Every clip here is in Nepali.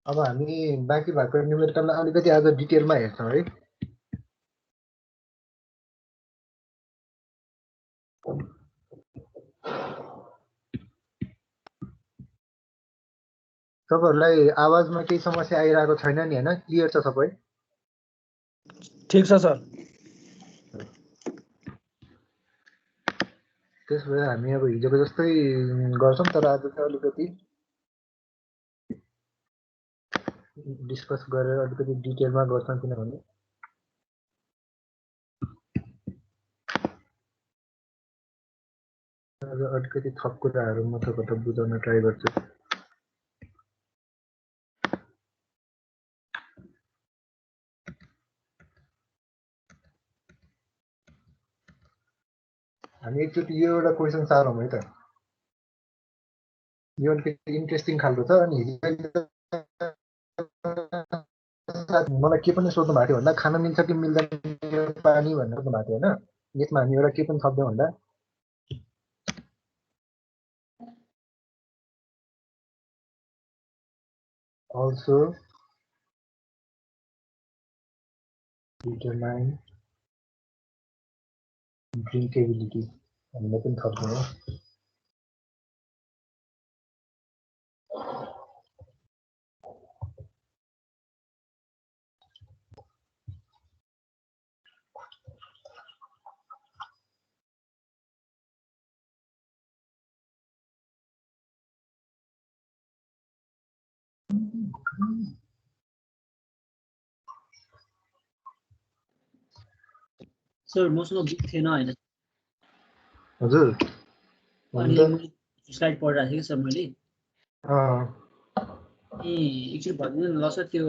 अब हामी बाँकी भएको न्युमेरिकललाई अलिकति आज डिटेलमा हेर्छौँ है। तपाईँहरूलाई आवाजमा केही समस्या आइरहेको छैन नि होइन? क्लियर छ सबै? ठीक छ सर। त्यसो भए हामी अब हिजोको जस्तै गर्छौँ, तर आज चाहिँ अलिकति डिस्कस गरेर अलिकति डिटेलमा गर्छौँ, किनभने आज अलिकति थप कुराहरू म तपाईँलाई बुझाउन ट्राई गर्छु। हामी एकचोटि यो एउटा क्वेसन सारौँ है त। यो अलिकति इन्ट्रेस्टिङ खालको छ। अनि मलाई के पनि सोध्नु भएको थियो भन्दा खान मिल्छ कि मिल्दैन पानी भनेर सोध्नु भएको थियो होइन। यसमा हामी एउटा के पनि थप्यौँ भन्दा also determine drinkability भन्ने पनि थप्यौँ हो। सर मसँग बुक थिएन हैन। हजुर अनि मैले स्लाइड पढिरहेको थिएँ कि सर मैले। एकचोटि भनिदिनु न ल सर, त्यो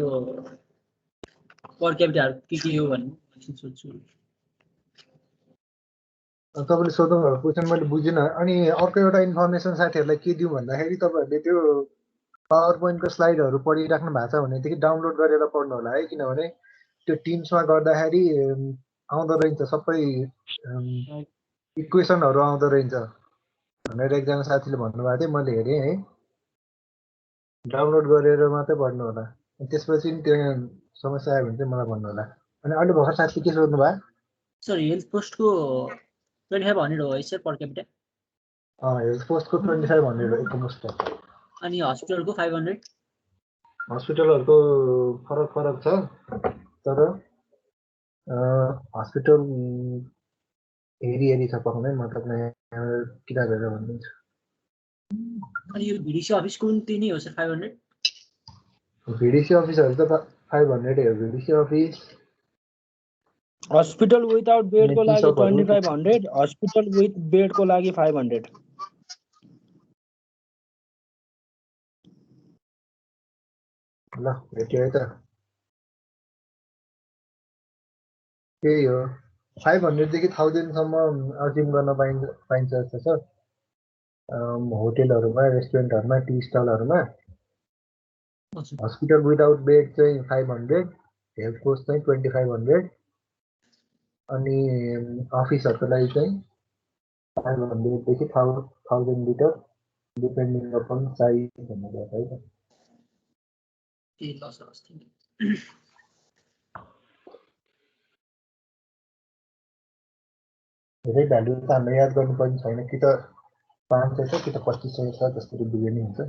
पर क्यापिटाहरू के हो भन्ने एकछिन सोध्छु। तपाईँले सोध्नु भएको क्वेसन मैले बुझिनँ। अनि अर्को एउटा इन्फर्मेसन साथीहरूलाई के दिउँ भन्दाखेरि तपाईँहरूले त्यो पावर पोइन्टको स्लाइडहरू पढिराख्नु भएको छ भनेदेखि डाउनलोड गरेर पढ्नु होला है। किनभने त्यो टिम्समा गर्दाखेरि आउँदो रहेछ सबै इक्वेसनहरू आउँदो रहेछ भनेर एकजना साथीले भन्नुभएको थियो, मैले हेरेँ है। डाउनलोड गरेर मात्रै पढ्नु होला। त्यसपछि त्यहाँ समस्या आयो भने चाहिँ मलाई भन्नु होला। अनि अहिले भर्खर साथीले के सोध्नु भयो? सर हेल्थ पोस्टको 2500 हो है सर पर क्यापिटा? हेल्थ पोस्टको 2500 हो एकमुष्ट। अनि हस्पिटलको 500? हस्पिटलहरूको फरक छ, तर हस्पिटल हेरी छ पकाउने। मतलब नयाँ किताब हेरेर भनिदिन्छु। अनि यो भिडिसी अफिसको पनि त्यही नै हो सर 500? भिडिसी अफिसहरू त 500 हो। भिडिसी अफिस हस्पिटल विदाउट बेडको लागि सबहरू 2500, हस्पिटल विथ बेडको लागि 500। ल भेट्यो है त। त्यही हो, 500 देखि 1000 सम्म अचिभ गर्न पाइन्छ जस्तो छ। होटेलहरूमा, रेस्टुरेन्टहरूमा, टी स्टलहरूमा। हस्पिटल विदाउट बेड चाहिँ 500, हेल्थ कोस्ट चाहिँ 2500, अनि अफिसहरूको लागि चाहिँ 500 देखि 1000 लिटर डिपेन्डिङ अपन साइज भन्ने है त। ए ल सर हस्, थ्याङ्क यू। धेरै भ्यालु त हामीले याद गर्नुपर्ने छैन, कि त 500 छ कि त 2500 छ, जसरी बुझे नि हुन्छ।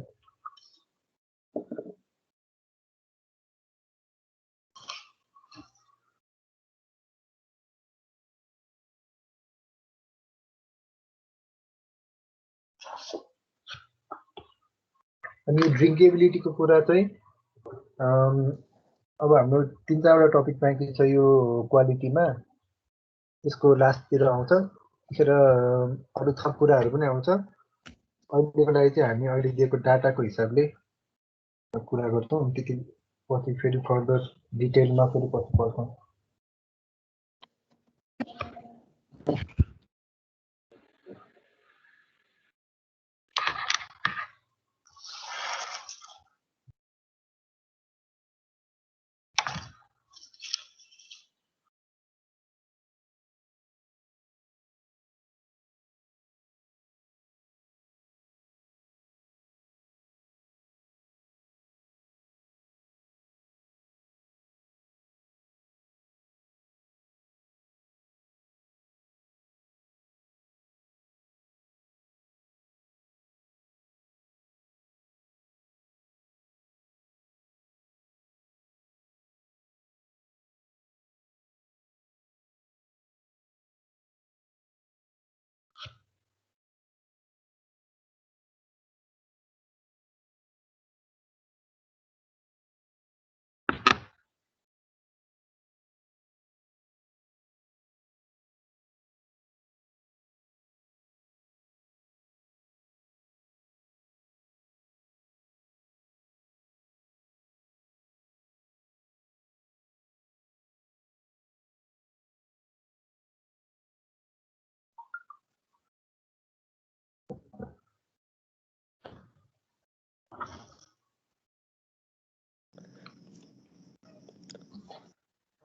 अनि ड्रिङ्केबिलिटीको कुरा चाहिँ अब हाम्रो 3-4वटा टपिक बाँकी छ यो क्वालिटीमा। त्यसको लास्टतिर आउँछ, त्यसर अरू थप कुराहरू पनि आउँछ। अहिलेको लागि चाहिँ हामी अहिले दिएको डाटाको हिसाबले कुरा गर्छौँ। त्यति पछि फेरि फर्दर डिटेलमा फेरि पछि पढ्छौँ।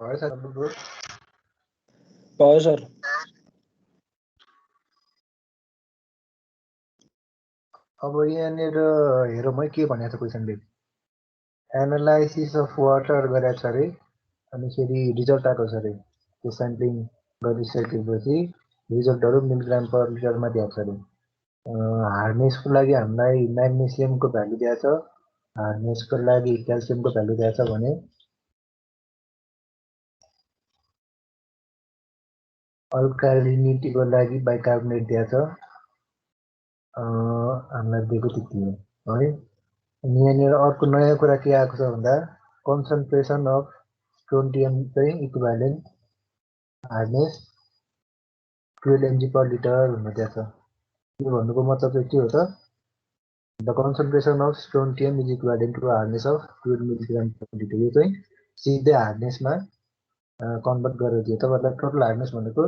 भयो सर ब्रो। भयो सर। अब यहाँनिर हेरौँ है के भनेको छ क्वेसनले। एनालाइसिस अफ वाटर गरेको छ अरे, अनि फेरि रिजल्ट आएको छ अरे। त्यो स्याम्पलिङ गरिसकेपछि रिजल्टहरू मिलिग्राम पर लिटरमा दिएको छ अरे। हार्डनेसको लागि हामीलाई म्याग्नेसियमको भ्यालु दिएको छ, हार्डनेसको लागि क्याल्सियमको भ्यालु दिएको छ भने अल्कालिनिटीको लागि बाइकार्बोनेट दिएको छ, हामीलाई दिएको त्यति हो है। अनि यहाँनिर अर्को नयाँ कुरा के आएको छ भन्दा कन्सन्ट्रेसन अफ स्ट्रोन्टियम चाहिँ equivalent hardness 12 mg per litre भन्नु दिएको छ। यो भन्नुको मतलब चाहिँ के हो त, the concentration of strontium is equivalent to hardness of 12 milligram per litre. यो चाहिँ सिधै हार्डनेसमा कन्भर्ट गरेर दियो। तपाईँहरूलाई टोटल हार्डनेस भनेको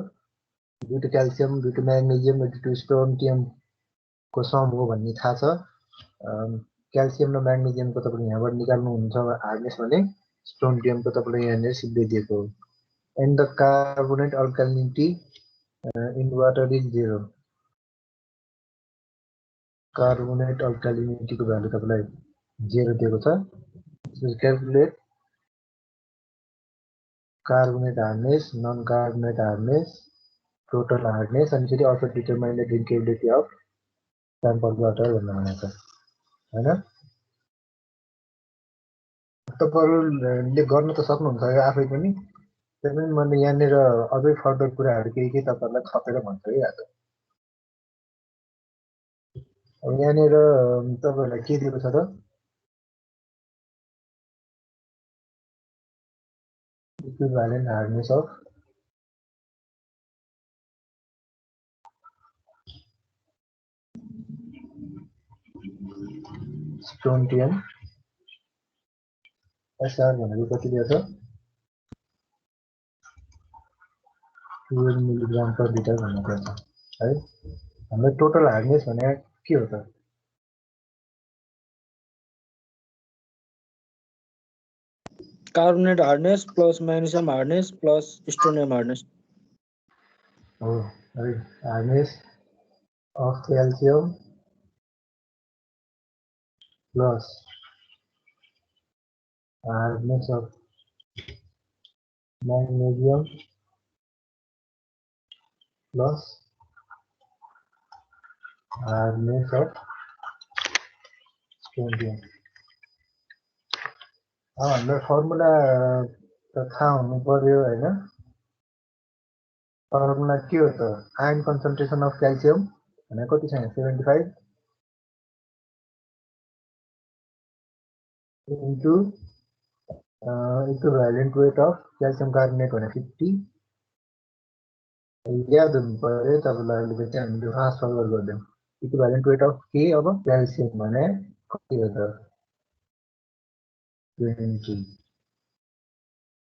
दुईटो क्याल्सियम, दुईटो म्याग्नेजियम, दुईटो स्ट्रोन्टियमको सम हो भन्ने थाहा छ। क्याल्सियम र म्याग्नेजियमको तपाईँले यहाँबाट निकाल्नुहुन्छ हार्डनेस भने स्ट्रोन्टियमको तपाईँले यहाँनिर सिधै दिएको हो। And the carbonate alkalinity in water is 0। Carbonate अल्कालिनिटीको भ्यालु तपाईँलाई 0 दिएको छ। Calculate carbonate hardness, non carbonate hardness, total hardness, अनि फेरि also determine the drinkability of sample water भनेर भनेको छ होइन। तपाईँहरूले गर्न त सक्नुहुन्छ आफै पनि, त्यही पनि मैले यहाँनिर अझै फर्दर कुराहरू केही तपाईँहरूलाई थपेर भन्छु है आज। अब यहाँनिर तपाईँहरूलाई के दिएको छ त, इक्विभ्यालेन्ट हार्डनेस अफ स्ट्रोन्टियम एसआर भनेको कति दिएको छ, 12 मिलिग्राम पर लिटर भनेको छ है। हाम्रो टोटल हार्डनेस भने के हो त, carbonate hardness plus magnesium hardness plus strontium hardness हो है। Hardness of calcium plus hardness of magnesium plus hardness of strontium. हामीलाई फर्मुला त थाहा हुनु पर्यो होइन। फर्मुला के हो त, आयन कन्सन्ट्रेसन अफ क्याल्सियम भनेको कति छ, 75 into equivalent weight of calcium carbonate भने 50। याद हुनु पर्यो तपाईँलाई। अहिले चाहिँ हामीले फास्ट फरवर्ड गरिदिउँ। इक्विभ्यालेन्ट वेट अफ के, अब क्याल्सियम भने कति हो त, 20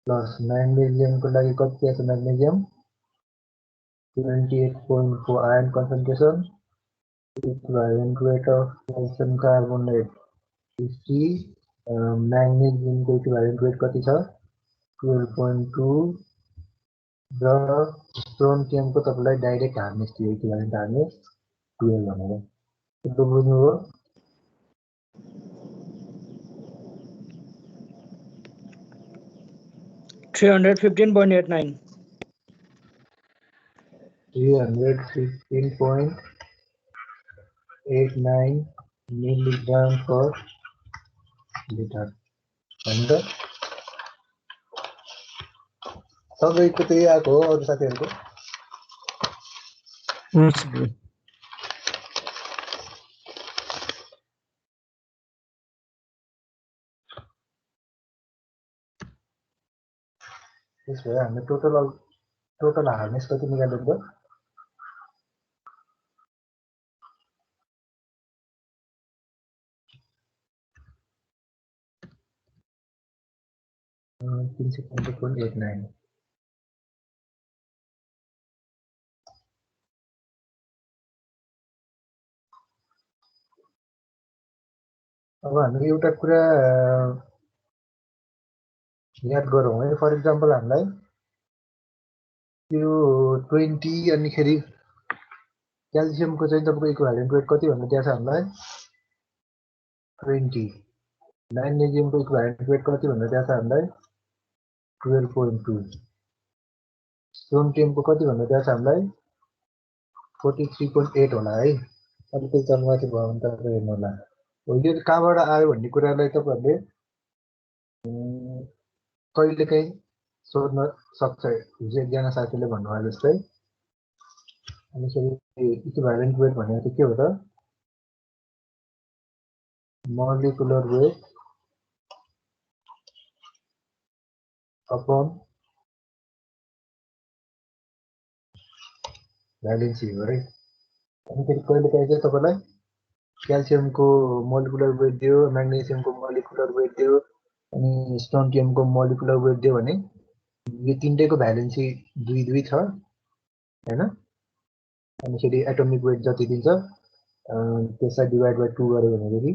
प्लस म्याग्नेसियमको लागि कति छ, magnesium 28.4 ion concentration, equivalent weight of calcium carbonate 50, म्याग्नेसियमको इक्विभ्यालेन्ट वेट कति छ 12.2, र स्ट्रोन्टियमको तपाईँलाई डाइरेक्ट हार्डनेस दियो, इक्विभ्यालेन्ट हार्डनेस 12 भनेर। त्यो बुझ्नुभयो। 315.89 315.89 मिलिग्राम पर लिटर होइन त। सबैको त्यही आएको हो, अरू साथीहरूको त्यसो भए हामीले टोटल हार्डनेस कति निकालेको त, 315.89। अब हामी एउटा कुरा याद गरौँ है। फर इक्जाम्पल हामीलाई यो 20 अनिखेरि क्याल्सियमको चाहिँ तपाईँको इक्विभ्यालेन्ट वेट कति भन्ने दिएको छ हामीलाई 20। म्याग्नेजियमको इक्विभ्यालेन्ट वेट कति भन्ने दिएको छ हामीलाई 12.2। सोडियमको कति भन्ने दिएको छ हामीलाई 43.8 होला है। अलिकति जन्माथि भयो भने तपाईँ हेर्नु होला। हो यो कहाँबाट आयो भन्ने कुरालाई तपाईँहरूले कहिलेकाहीँ सोध्न सक्छ। हिजो एकजना साथीले भन्नुभयो जस्तै अनि फेरि इक्विभ्यालेन्ट वेट भनेको चाहिँ के हो त मोलिकुलर वेट अपन भ्यालेन्सी हो है। अनि फेरि कहिलेकाहीँ चाहिँ तपाईँलाई क्याल्सियमको मोलिकुलर वेट दियो, म्याग्नेसियमको मोलिकुलर वेट दियो, अनि स्ट्रोन्टियमको मोलिकुलर वेट दियो भने यो तिनटैको भ्यालेन्सी 2 छ हैन। अनि फेरि एटोमिक वेट जति दिन्छ त्यसलाई डिभाइड बाइ 2 गर्यो भनेदेखि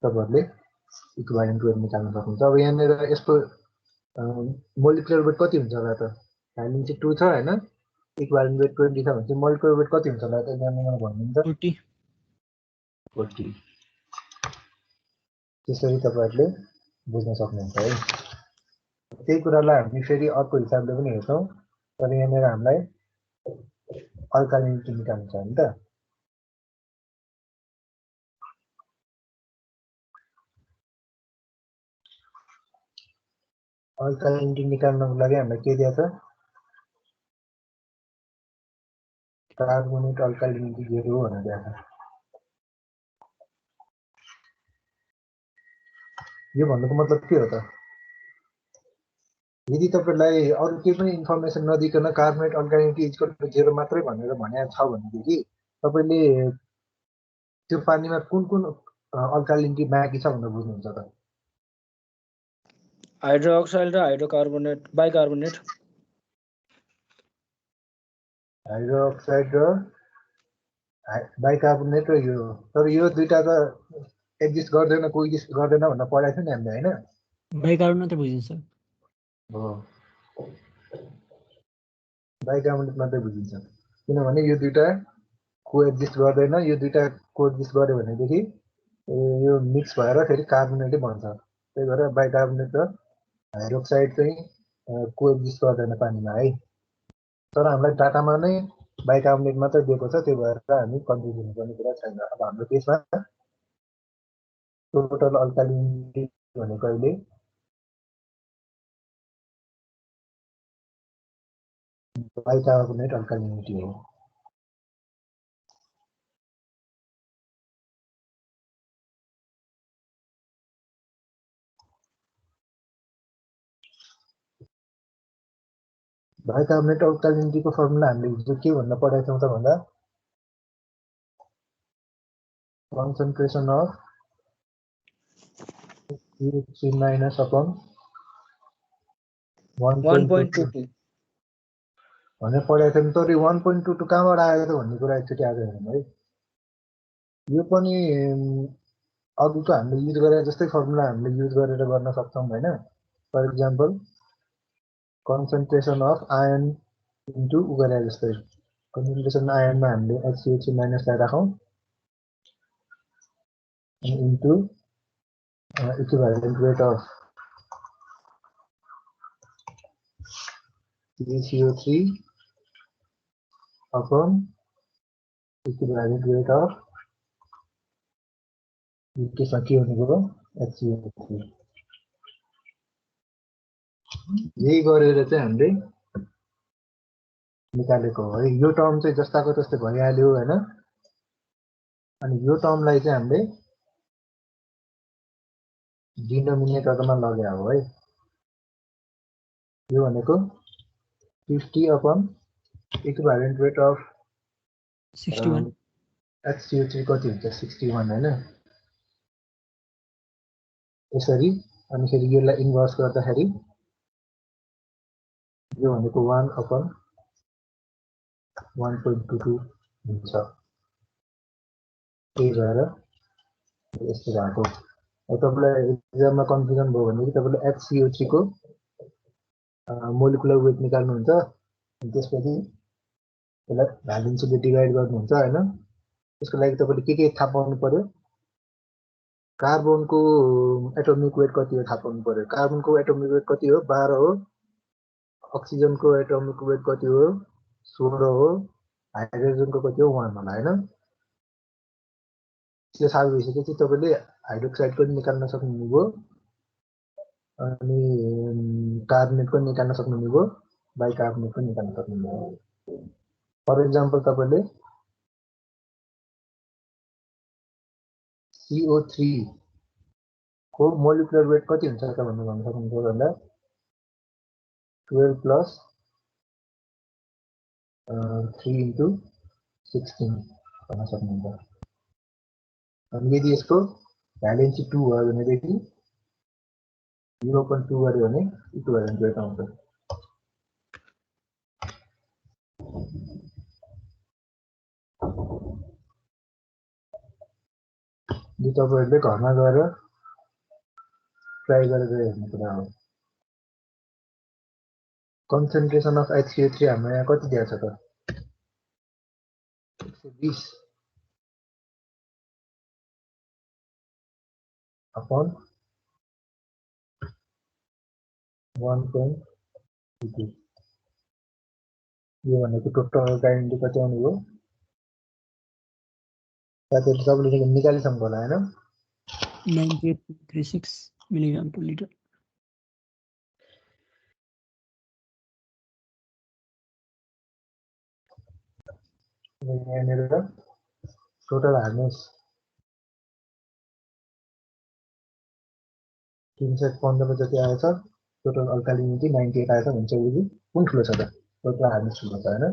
तपाईँहरूले इक्विभ्यालेन्ट वेट निकाल्न सक्नुहुन्छ। अब यहाँनिर यसको मोलिकुलर वेट कति हुन्छ होला त भ्यालेन्सी 2 छ हैन, इक्विभ्यालेन्ट वेट 20 छ भने चाहिँ मोलिकुलर वेट कति हुन्छ होला त एकजना मलाई भन्नुहुन्छ 40। त्यसरी तपाईँहरूले बुझ्न सक्नुहुन्छ है। त्यही कुरालाई हामी फेरि अर्को हिसाबले पनि हेर्छौँ। तर यहाँनिर हामीलाई अल्कालिनिटी निकाल्नु छ नि त। अल्कालिनिटी निकाल्नको लागि हामीलाई के दिएको छ कार्बोनेट अल्कालिनिटी 0 भनेर दिएको छ। यो भन्नुको मतलब के हो त यदि तपाईलाई अरु केही पनि इन्फर्मेसन नदिकन कार्बोनेट अल्कालिनिटी इक्वल टु 0 मात्रै भनेर भनेको छ भनेदेखि तपाईले त्यो पानीमा कुन कुन अल्कालिनिटी बाँकी छ भनेर बुझ्नुहुन्छ त हाइड्रोक्साइड र हाइड्रोकार्बोनेट बाइकार्बोनेट हाइड्रोक्साइड र बाइकार्बोनेट र यो तर यो दुईटा त एक्जिस्ट गर्दैन कोएक्जिस्ट गर्दैन भनेर पढाएको थियो नि हामीले हैन बाइकार्बोनेट मात्रै बुझिन्छ हो बाइकार्बोनेट मात्रै बुझिन्छ किनभने यो दुईटा कोएक्जिस्ट गर्दैन यो दुईटा कोएक्जिस्ट गर्यो भनेदेखि यो मिक्स भएर फेरि कार्बोनेटै बन्छ त्यही भएर बाइकार्बोनेट र हाइड्रोक्साइड चाहिँ कोएक्जिस्ट गर्दैन पानीमा है तर हामीलाई डाटामा नै बाइकार्बोनेट मात्रै दिएको छ त्यही भएर हामी कन्फ्युज हुनुपर्ने कुरा छैन अब हाम्रो केसमा टोटल अल्कालिनिटी भनेको अहिले बाइकार्बोनेट अल्कालिनिटी हो बाइकार्बोनेट अल्कालिनिटीको फर्मुला हामीले हिजो के भनेर पढाएको थियौँ त भन्दा concentration of CH3 minus upon 1.22 भनेर पढाएको थियौँ तर 1.22 कहाँबाट आयो त भन्ने कुरा एकचोटि आज हेरौँ है यो पनि अघिको हामीले युज गरे जस्तै फर्मुला हामीले युज गरेर गर्न सक्छौँ हैन for example concentration of iron into उ गरे जस्तै concentration आयनमा हामीले HCO3 माइनस लाई राखौं and into equivalent weight of CaCO3 upon equivalent weight of त्यसमा के हुने भयो HCO3 यही गरेर चाहिँ हामीले निकालेको हो है यो टर्म चाहिँ जस्ताको त्यस्तै भइहाल्यो हैन अनि यो टर्मलाई चाहिँ हामीले डिनोमिनेटरमा लग्या हो है यो भनेको 50 upon equivalent weight of 61 HCO3 कति हुन्छ 61 हैन यसरी अनि फेरि यसलाई इन्भर्स गर्दाखेरि यो भनेको 1 upon 1.22 हुन्छ त्यही भएर यस्तो भएको तपाईँलाई एक्जाममा कन्फ्युजन भयो भने तपाईँले HCO3 को मोलिकुलर वेट निकाल्नुहुन्छ त्यसपछि त्यसलाई भ्यालेन्सीले डिभाइड गर्नुहुन्छ हैन त्यसको लागि तपाईले के थाहा पाउनु पर्यो कार्बनको एटोमिक वेट कति हो थाहा पाउनु पर्यो कार्बनको एटोमिक वेट कति हो 12 हो अक्सिजनको एटोमिक वेट कति हो 16 हो हाइड्रोजनको कति हो 1 होला हैन त्यो थाहा भइसकेपछि तपाईले हाइड्रोक्साइडको निकाल्न सक्नुहुनेभयो अनि कार्बोनेटको निकाल्न सक्नुहुनेभयो बाइकार्बोनेटको निकाल्न सक्नुहुनेभयो फर एक्जाम्पल तपाईले CO3 को मोलिकुलर वेट कति हुन्छ त भन्नु भन्न सक्नुहुन्छ भन्दा 12 प्लस 3 into 16 भन्न सक्नुहुन्छ अनि यदि यसको भ्यालेन्सी 2 भयो भनेदेखि 0.2 गर्यो भने इक्विभ्यालेन्ट वेट आउँछ यो तपाईहरुले घरमा गएर ट्राई गरेर हेर्नु कुरा हो कन्सन्ट्रेसन अफ HCO3 हाम्रो यहाँ कति दिएको छ त 120 upon 1.22 यो भनेको टोटल अल्काइलिटी कति आउने हो साथीहरु सबैले निकालिसक्नु होला हैन 98.36 milligram per liter. यहाँनिर टोटल हार्नेस 315 जति आएछ टोटल अल्कालिनिटी 98 आएछ हुन्छ यदि कुन ठुलो छ त टोटल हार्नेस ठुलो छ हैन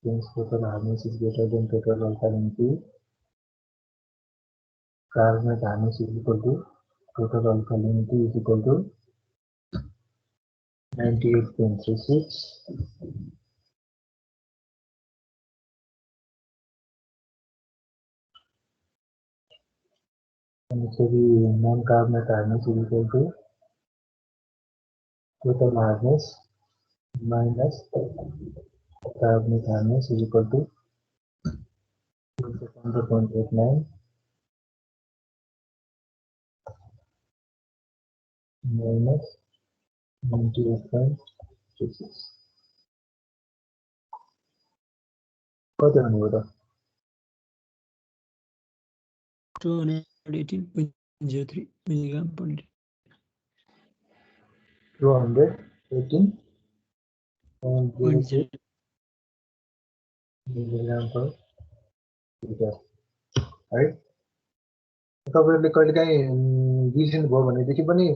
since total hardness is greater than total alkalinity carbonate hardness is equal to total alkalinity is equal to 98.36 and so the non-carbonate hardness is equal to total hardness minus carbonate hardness is equal to 100.89 minus 98.36 कति आउनुभयो त 218.03 milligram per liter. 218.03 .0. milligram per liter है तपाईहरुले कहिलेकाहीँ बिर्सिनु भयो भनेदेखि पनि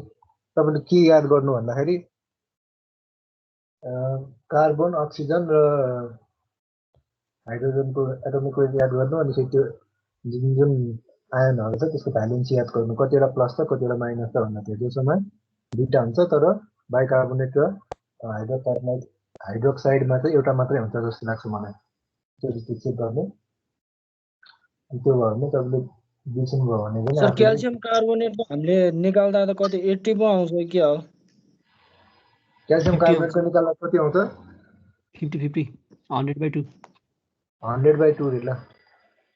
तपाईले के याद गर्नु भन्दाखेरि कार्बन अक्सिजन र हाइड्रोजनको एटोमिक वेट याद गर्नु अनि त्यो जुन आयनहरु छ त्यसको भ्यालेन्सी याद गर्नु कतिवटा प्लस छ कतिवटा माइनस छ भन्ने थियो त्यसमा दुईटा हुन्छ तर बाइकार्बोनेट र हाइड्रोक्साइडमा चाहिँ एउटा मात्रै हुन्छ जस्तो लाग्छ मलाई त्यो चेक गर्ने त्यो भयो भने तपाईले बिर्सिनु भयो भने पनि सर क्याल्सियम कार्बोनेट हामीले निकाल्दा त कति 80 पो आउँछ के हो क्याल्सियम कार्बोनेटको निकाल्दा कति आउँछ 50 100/2 100/2 रे ल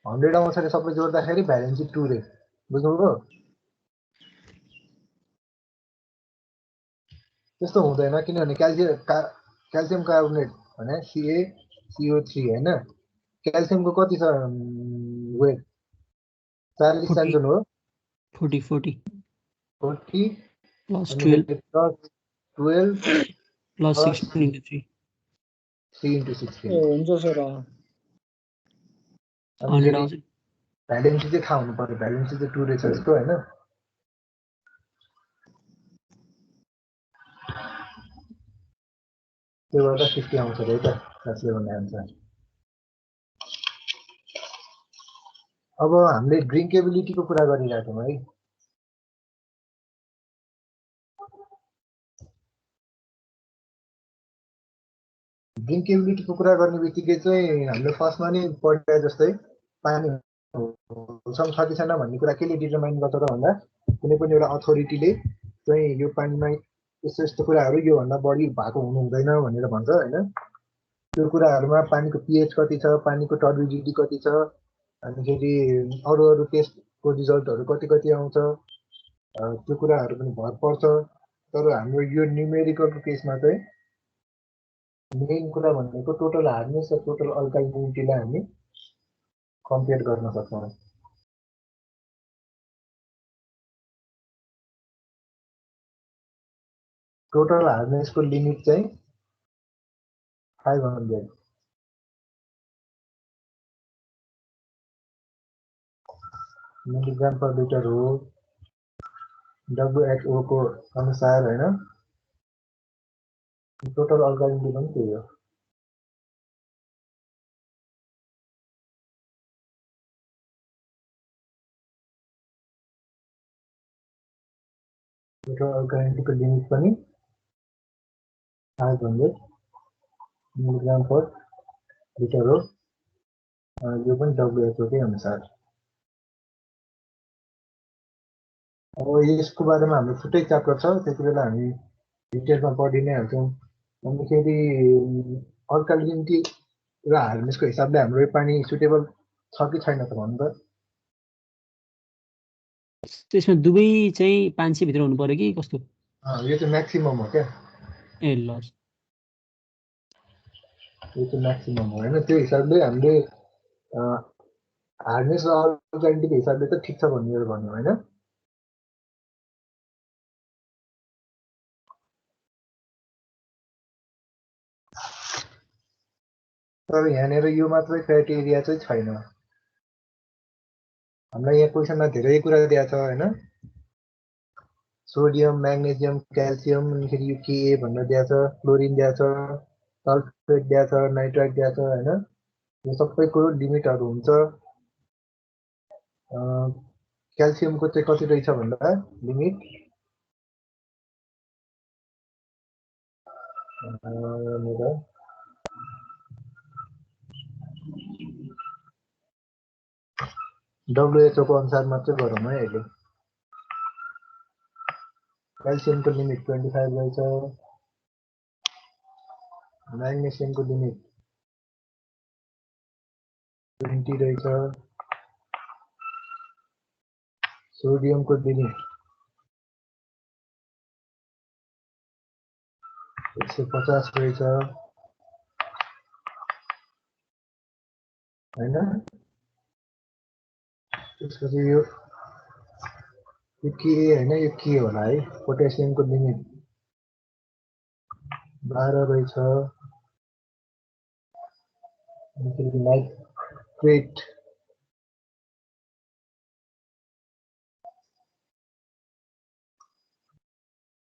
100 आउँछ रे सबै जोड्दाखेरि भ्यालेन्सी 2 रे बुझ्नुभयो त्यस्तो हुँदैन किनभने क्याल्सियम कार्बोनेट भने CaCO3 हैन क्याल्सियमको कति छ वेट 40 चान्जन हो 40 plus 12 plus 16 into 3 3 into 16 हुन्छ सर 100 आउँछ भ्यालेन्सी चाहिँ थाहा हुनु पर्यो भ्यालेन्सी चाहिँ 2 रहेछ जस्तो हैन त्यो गर्दा 50 आउँछ रे त साथीले भन्ने आन्सर अब हामीले ड्रिङ्केबिलिटीको कुरा गरिरहेको छौँ है ड्रिङ्केबिलिटीको कुरा गर्ने बित्तिकै चाहिँ हामीले फर्स्टमा नै पढे जस्तै पानी होलसम छ कि छैन भन्ने कुरा केले डिटरमाइन गर्छ त भन्दा कुनै पनि एउटा अथोरिटीले चाहिँ यो पानीमा यस्तो यस्तो कुराहरू योभन्दा बढी भएको हुनु हुँदैन भनेर भन्छ होइन। त्यो कुराहरूमा पानीको पिएच कति छ, पानीको टर्बिडिटी कति छ, अनिखेरि अरू अरू टेस्टको रिजल्टहरू कति कति आउँछ, त्यो कुराहरू पनि भर पर्छ। तर हाम्रो यो न्युमेरिकलको केसमा चाहिँ मेन कुरा भनेको टोटल हार्डनेस र टोटल अल्कालिनिटीलाई हामी कम्पेयर गर्न सक्छौँ। टोटल हार्डनेसको लिमिट चाहिँ 500 मिलिग्राम पर लिटर हो WHO को अनुसार होइन। टोटल अल्कालिनिटी पनि त्यही हो। टोटल अल्कालिनिटीको लिमिट पनि 500 मिलिग्राम पर लिटर हो। यो पनि WHO के अनुसार। अब यसको बारेमा हाम्रो छुट्टै च्याप्टर छ, त्यति बेला हामी डिटेलमा पढि नै हाल्छौँ। अनिखेरि अल्कालिनिटी र हार्डनेसको हिसाबले हाम्रो यो पानी सुटेबल छ कि छैन त भन्नु त। त्यसमा दुवै चाहिँ 500 भित्र हुनु पर्यो कि कस्तो? यो चाहिँ म्याक्सिमम हो क्या, ए ल यो चाहिँ म्याक्सिमम हो होइन। त्यो हिसाबले हामीले हार्डनेस र अल्कालिनिटीको हिसाबले त ठिक छ भनेर भन्यो होइन। तर यहाँनिर यो मात्रै क्राइटेरिया चाहिँ छैन। हामीलाई यहाँ क्वेसनमा धेरै कुरा दिएको छ होइन। सोडियम, म्याग्नेसियम, क्याल्सियम, अनिखेरि यो के भनेर दिएको छ, क्लोरिन दिएको छ, सल्फेट दिएको छ, नाइट्राइट दिएको छ होइन। यो सबैको लिमिटहरू हुन्छ। क्याल्सियमको चाहिँ कति रहेछ भन्दा लिमिट WHO को अनुसार मात्रै गरौँ है अहिले। क्याल्सियमको लिमिट 25 रहेछ, म्याग्नेसियमको लिमिट 20 रहेछ, सोडियमको लिमिट 150 रहेछ होइन। त्यसपछि यो के होइन, यो के होला है। पोटेसियमको लिमिट 12 रहेछ, नाइट्रेट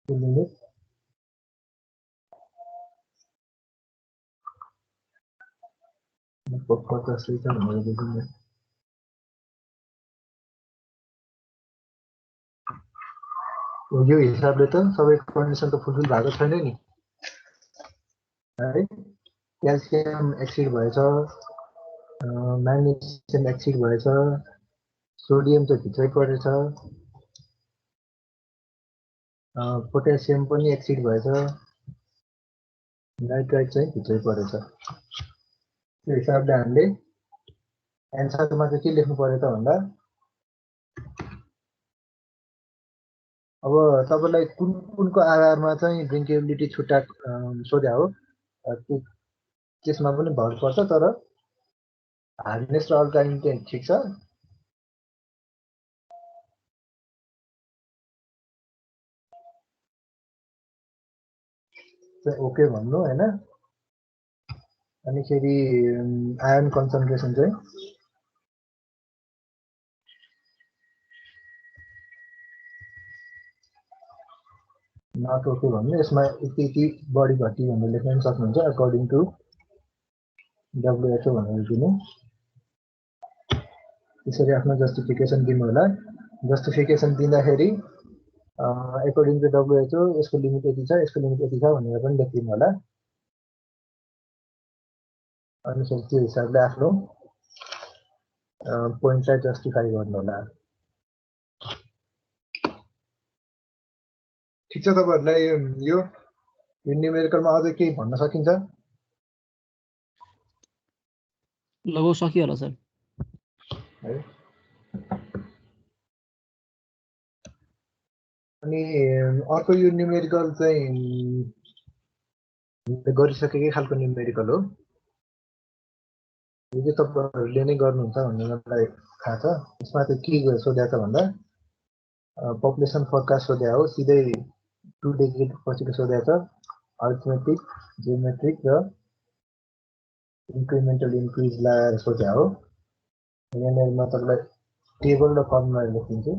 लिमिट 50 रहेछ भनेर बुझ्नु। यो हिसाबले त सबै कन्डिसन त फुलफिल भएको छैन नि है। क्याल्सियम एक्सिड भएछ, म्याग्नेसियम एक्सिड भएछ, सोडियम चाहिँ भित्रै परेछ, पोटेसियम पनि एक्सिड भएछ, नाइट्राइट चाहिँ भित्रै परेछ। त्यो हिसाबले हामीले एन्सरमा चाहिँ के लेख्नु पर्यो त भन्दा अब तपाईँलाई कुन कुनको आधारमा चाहिँ ड्रिङ्केबिलिटी छुट्टा सोध्या हो, त्यसमा पनि भर पर्छ। तर हार्डनेस र अल्कालिनिटी ठिक छ। ओके भन्नु होइन। अनिखेरि आयरन कन्सन्ट्रेसन चाहिँ नट ओके भन्नु। यसमा यति बढी घटी भनेर लेख्न पनि सक्नुहुन्छ, अकर्डिङ टु WHO भनेर दिनु। त्यसरी आफ्नो जस्टिफिकेसन दिनु होला। जस्टिफिकेसन दिँदाखेरि अकर्डिङ टु WHO यसको लिमिट यति छ, यसको लिमिट यति छ भनेर पनि लेखिदिनु होला। अनि फेरि त्यो हिसाबले आफ्नो पोइन्टलाई जस्टिफाई गर्नु होला। ठिक छ, तपाईहरुलाई यो न्युमेरिकलमा अझै केही भन्न सकिन्छ? लगभग सकियो होला सर। है अनि अर्को यो न्युमेरिकल चाहिँ गरिसकेकै खालको न्युमेरिकल हो। यो चाहिँ तपाईहरुले नै गर्नुहुन्छ भन्ने मलाई थाहा छ। यसमा चाहिँ के सोधेको छ भन्दा पपुलेसन फोरकास्ट सोधेको हो, सिधै 2 डेकेड पछिको सोधेको छ, अरिथमेटिक, जियोमेट्रिक र इन्क्रिमेन्टल इन्क्रिज लगाएर सोधेको हो। यहाँनिर म तपाईलाई टेबल र फर्मुला लेखिदिन्छु।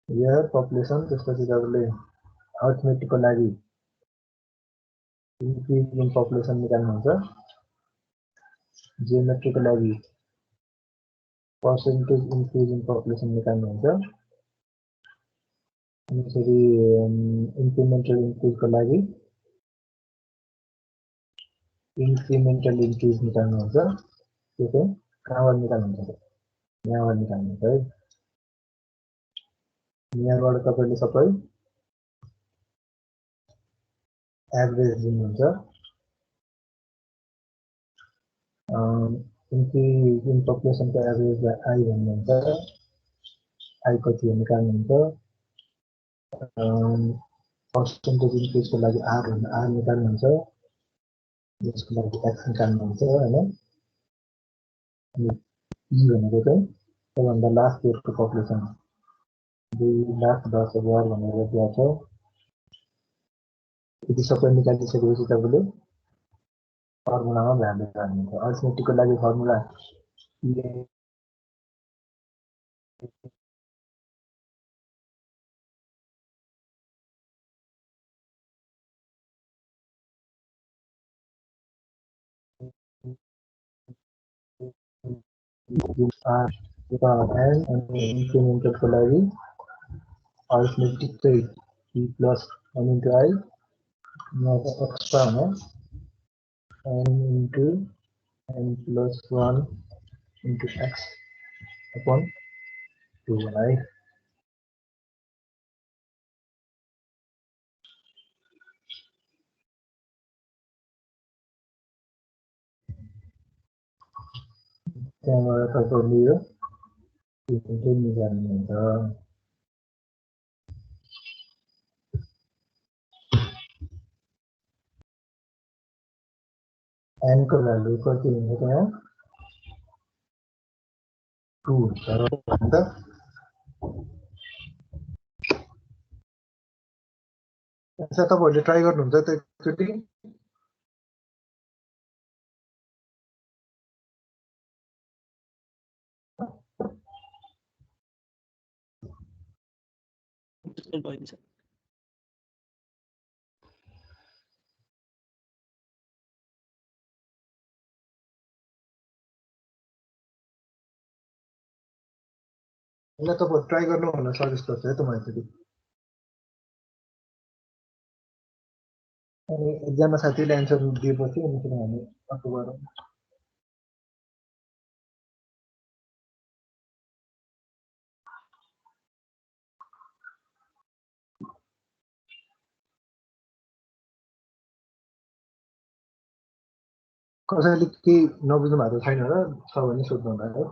यहाँ पपुलेसन, त्यसपछि तपाईले अरिथमेटिकको लागि इन्क्रिज इन पपुलेसन निकाल्नुहुन्छ, जियोमेट्रीको लागि पर्सेन्टेज इन्क्रिज इन पपुलेसन निकाल्नुहुन्छ, अनि फेरि इन्क्रिमेन्टल इन्क्रिजको लागि इन्क्रिमेन्टल इन्क्रिज निकाल्नुहुन्छ। त्यो चाहिँ कहाँबाट निकाल्नुहुन्छ? यहाँबाट निकाल्नुहुन्छ है। यहाँबाट तपाईले सबै एभरेज लिनुहुन्छ। इन्क्रिज इन पपुलेसनको एभरेजलाई आई भन्नुहुन्छ, आई कति हो निकाल्नुहुन्छ। पर्सेन्टेज इन्क्रिजको लागि आर निकाल्नुहुन्छ, यसको लागि एक्स निकाल्नुहुन्छ हैन। अनि ई भनेको चाहिँ सबभन्दा लास्ट इयरको पपुलेसन 2,10,000 भनेर दिएको छ। यदि सबै निकालिसकेपछि तपाईले फर्मुलामा भ्यालु हाल्नुहुन्छ। अरिथमेटिकको लागि फर्मुला अनि इन्क्रिमेन्टलको लागि अरिथमेटिक चाहिँ e plus 1 into I extra हुने n into n plus 1 into x upon 2 है। त्यहाँबाट तपाईले यो निकाल्नुहुन्छ। n को भ्यालु कति हुन्छ त्यहाँ 2 हुन्छ भन्दा अच्छा तपाईहरुले ट्राई गर्नुहुन्छ त एकचोटी? भइन्छ। ल तपाईहरु ट्राई गर्नु भनेर सजेस्ट गर्छु है त म एकचोटी। अनि एकजना साथीले एन्सर दिएपछि अनि फेरि हामी अर्को गरौँ। कसैले केही नबुझ्नु भएको छैन र छ भने सोध्नु होला है।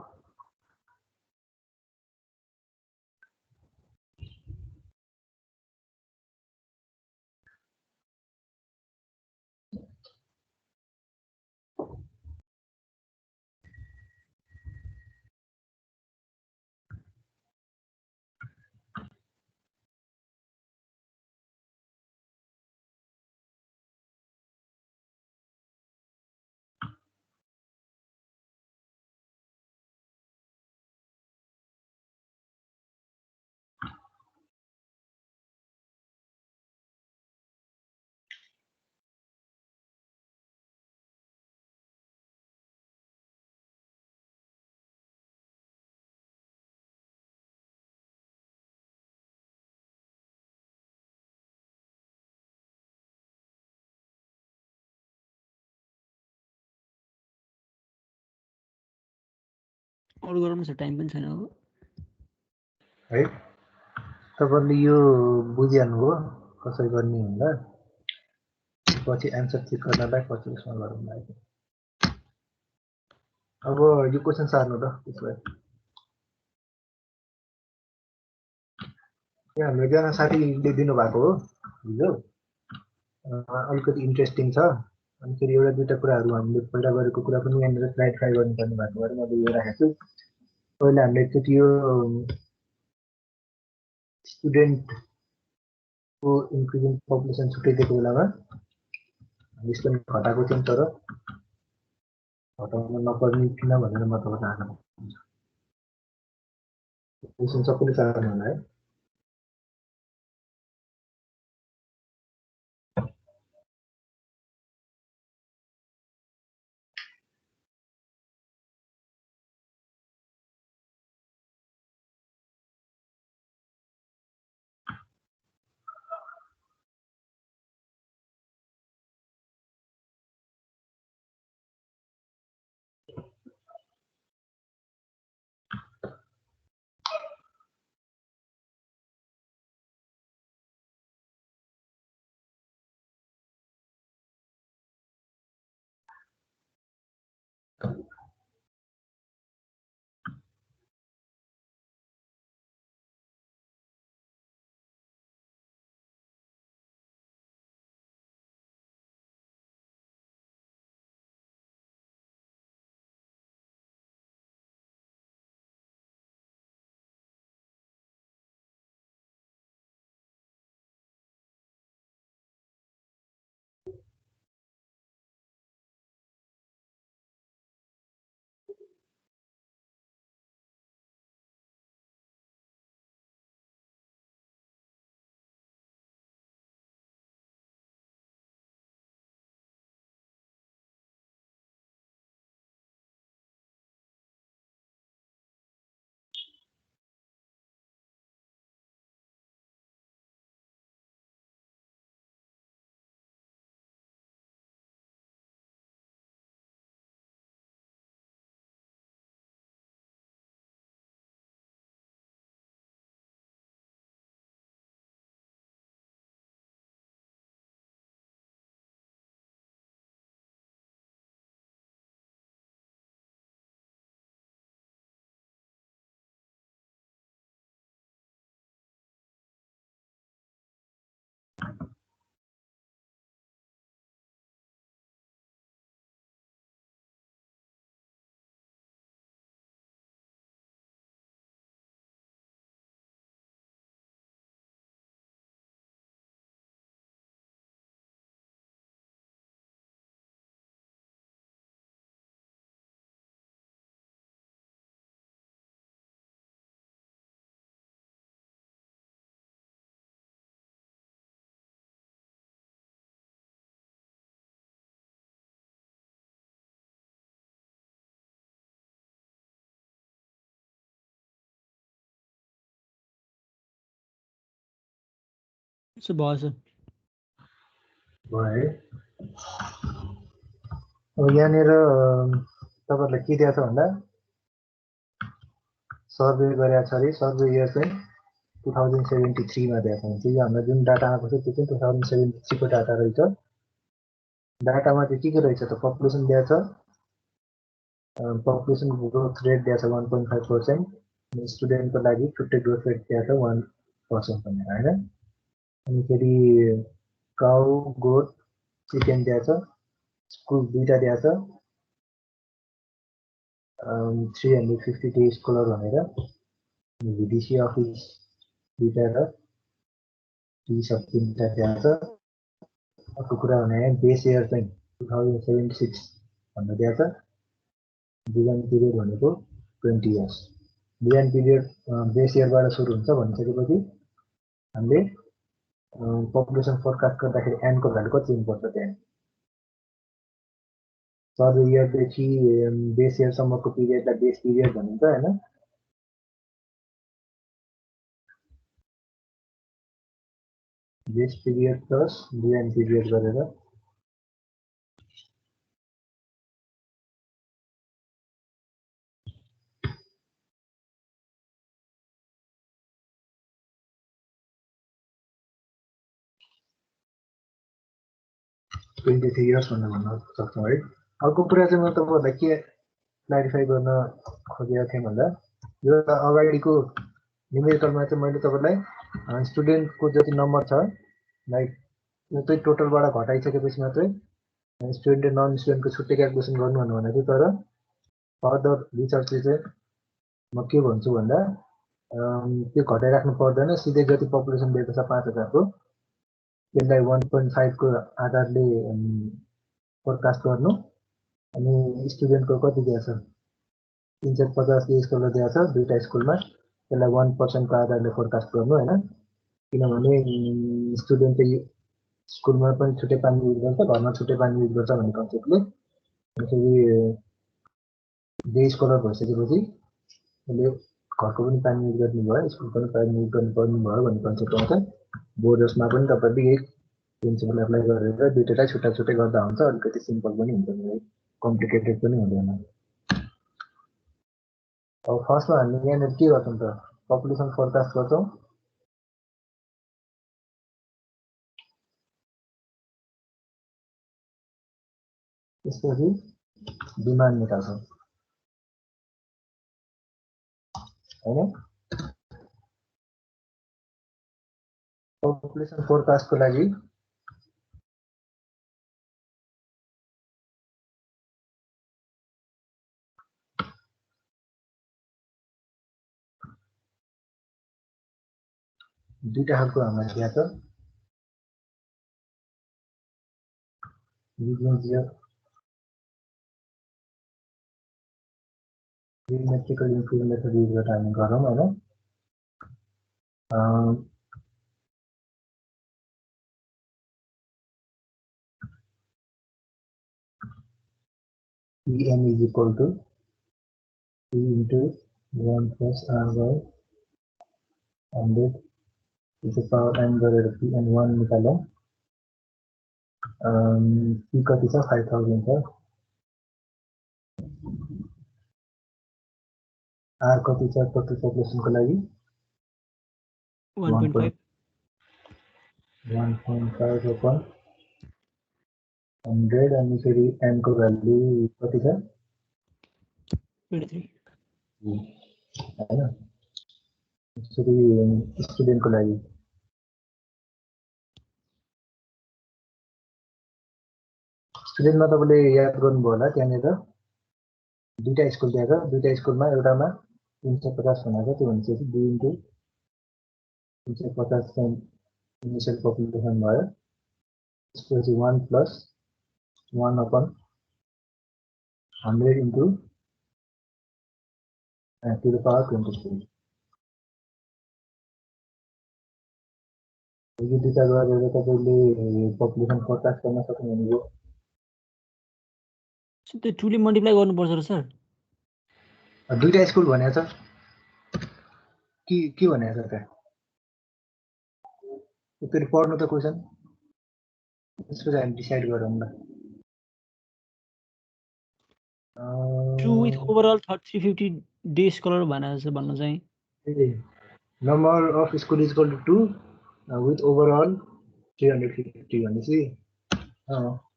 अरू गराउनु छ टाइम पनि छैन अब है तपाईँले यो बुझिहाल्नुभयो कसरी गर्ने होला पछि एन्सर चेक गर्नलाई पछि उसमा गरौँला अब यो क्वेसन सार्नु त त्यसो भए यहाँ हाम्रो एकजना साथीले दिनुभएको हो हिजो अलिकति इन्ट्रेस्टिङ छ अनि फेरि एउटा दुईवटा कुराहरू हामीले पहिला गरेको कुरा पनि यहाँनिर क्लारिफाई गर्नुपर्ने भएको भएर मैले यो राखेको छु पहिला हामीले एकचोटि यो स्टुडेन्टको इन्क्रिजिङ पपुलेसन छुट्याइदिएको बेलामा यसलाई घटाएको थियौँ तर घटाउन नपर्ने किन भनेर म तपाईँलाई आग्रह गर्छु सबैले चाहनु होला है यसो भएछ भयो है अब यहाँनिर तपाईँहरूलाई के दिएको छ भन्दा सर्वे गरेको छ अरे सर्वे इयर चाहिँ 2073 मा दिएको हुन्छ यो हाम्रो जुन डाटा आएको छ त्यो चाहिँ 2073 को डाटा रहेछ डाटामा चाहिँ के रहेछ त पपुलेसन दिएको छ पपुलेसन ग्रोथ रेट दिएको छ 1.5% स्टुडेन्टको लागि छुट्टै ग्रोथ रेट दिएको छ 1% भनेर हैन अनि फेरि काउ गोट चिकन दिएको छ स्कुल दुईटा दिएको छ 350 डेज स्कलर भनेर भिडिसी अफिस दुईटा र टी सब तीनटा दिएको छ अर्को कुरा भने बेस इयर चाहिँ 2076 भनेर दिएको छ डिजाइन पिरियड भनेको 20 इयर्स डिजाइन पिरियड बेस इयरबाट सुरु हुन्छ भनिसकेपछि हामीले पपुलेसन फोरकास्ट गर्दाखेरि एनको भ्यालु कति हुनुपर्छ त्यहाँ सर्वे इयरदेखि बेस इयरसम्मको पिरियडलाई बेस पिरियड भनिन्छ हैन base period plus design period गरेर 23 इयर्स भन्न सक्छौँ है। अर्को कुरा चाहिँ म तपाईँहरूलाई के क्लारिफाई गर्न खोजेको थिएँ भन्दा यो अगाडिको न्युमेरिकलमा चाहिँ मैले तपाईँलाई स्टुडेन्टको जति नम्बर छ लाइक यो चाहिँ टोटलबाट घटाइसकेपछि मात्रै स्टुडेन्ट र नन स्टुडेन्टको छुट्टै क्यालकुलेसन गर्नु भनेको तर फर्दर रिसर्चले चाहिँ म के भन्छु भन्दा त्यो घटाइराख्नु पर्दैन, सिधै जति पपुलेसन दिएको छ 5000 को त्यसलाई 1.5 को आधारले फोरकास्ट गर्नु अनि स्टुडेन्टको कति दिएको छ 350 के स्कुलमा दिएको छ दुईटा स्कुलमा त्यसलाई 1% को आधारले फोरकास्ट गर्नु हैन, किनभने स्टुडेन्ट चाहिँ स्कुलमा पनि छुट्टै पानी युज गर्छ घरमा छुट्टै पानी युज गर्छ भन्ने कन्सेप्टले त्यसरी जे स्कलर भइसकेपछि उसले घरको पनि पानी युज गर्ने भयो स्कुल पनि पानी युज गर्नुपर्ने भयो भन्ने कन्सेप्ट आउँछ। बोर्डर्समा पनि तपाईँले यही प्रिन्सिपल एप्लाई गरेर दुईटैलाई छुट्टा छुट्टै गर्दा हुन्छ, अलिकति सिम्पल पनि हुन्छ, कम्प्लिकेटेड पनि हुँदैन। अब फर्स्टमा हामीले यहाँनिर के गर्छौँ त पपुलेसन फोरकास्ट गर्छौँ। त्यसपछि डिमान्ड निकाल्छौँ हैन। पपुलेसन फोरकास्टको लागि दुईटा खालको हामीलाई दिएको छ, जियोमेट्रिकल इन्क्लुजन मेथड युज गरेर हामी गरौँ हैन। En is equal to P into 1 plus R by 100 to the power n गरेर Pn1 निकालौँ। P कति छ 5000 छ, R कति छ टोटल पपुलेसनको लागि 1.5 1.5 upon 100 अनि फेरि n को भ्यालु कति छ 23 हैन। यसरी स्टुडेन्टको लागि स्टुडेन्टमा तपाईँले याद गर्नुभयो होला त्यहाँनिर दुईटा स्कुल दिएको, दुईटा स्कुलमा एउटामा 350 भनेको त्यो भनेपछि 2 इन्टु 350 चाहिँ इनिसियल पपुलेसन भयो, त्यसपछि 1 plus 1 upon 100 into to the power 23 यो दुईटा गरेर तपाईँले पपुलेसन फोरकास्ट गर्न सक्नुहुनेछ। त्यो 2 ले मल्टिप्लाई गर्नुपर्छ र सर दुईटा स्कुल भनेको छ के भनेको छ त्यहाँ फेरि पढ्नु त क्वेसन त्यसपछि हामी डिसाइड गरौँ ल। 2 विथ ओभरअल 350 डे स्कलर भनेर चाहिँ भन्न चाहिँ number of school is equal to 2 with overall 350 भनेपछि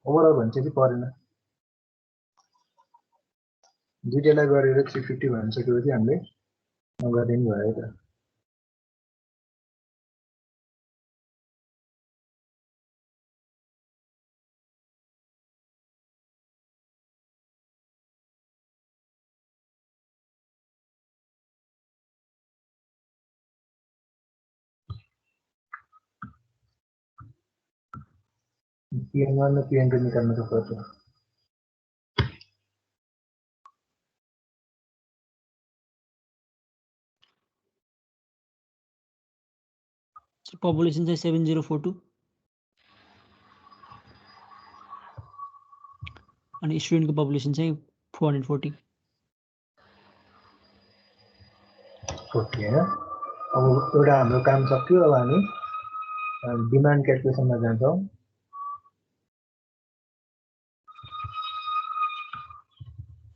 ओभरअल भन्छ कि परेन, दुईटालाई गरेर 350 भनिसकेपछि हामीले नगर्ने नि भयो त। Pn1 र Pn2 निकाल्नु त पर्छ। पपुलेसन चाहिँ 7042 अनि स्टुडेन्टको पपुलेसन चाहिँ 440 हैन। अब एउटा हाम्रो काम सक्यो, अब हामी डिमान्ड क्यालकुलेसनमा जान्छौँ।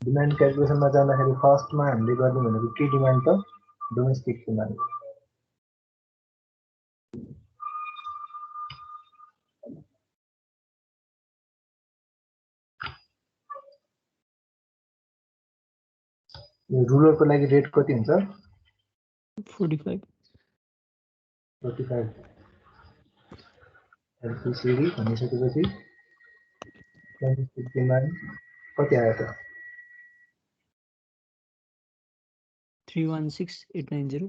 डिमान्ड क्यालकुलेसनमा जाँदाखेरि फर्स्टमा हामीले गर्ने भनेको के डिमान्ड त डोमेस्टिक डिमान्ड। यो रुलरको लागि रेट कति हुन्छ 45 45 एलपीसीडी भनिसकेपछि डिमान्ड कति आयो त 316890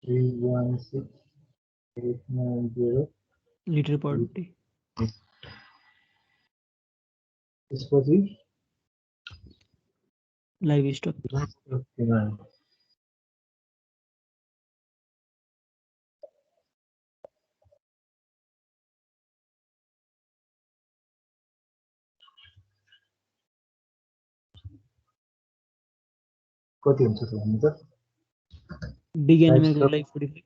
316,890 लिटर पर डे त्यसपछि लाइभ स्टक डिमान्ड कति हुन्छ त भन्नु त बिग एनिमलको लागि 45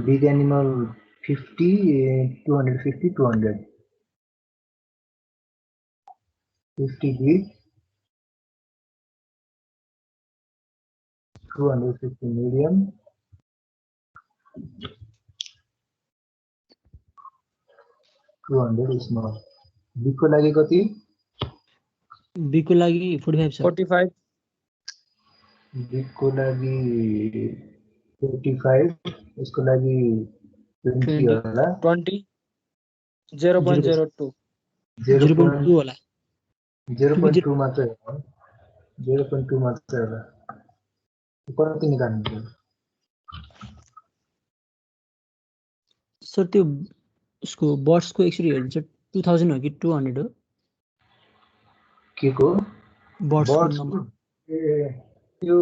big animal 50 250 200 50 big 250 medium 200 small big को लागि कति बिग को लागि 45 छ 45 big को लागि 45 यसको लागि 20 20 होला 20 0.02 0.2 होला 0.2 मात्रै हो 0.2 मात्रै होला कति निकाल्नु सर त्यो उसको बर्ड्सको एक्चुअली हेर्नु चाहिँ 2000 हो कि 200 हो के को बर्ड्सको बर्ड्स नम्बर यो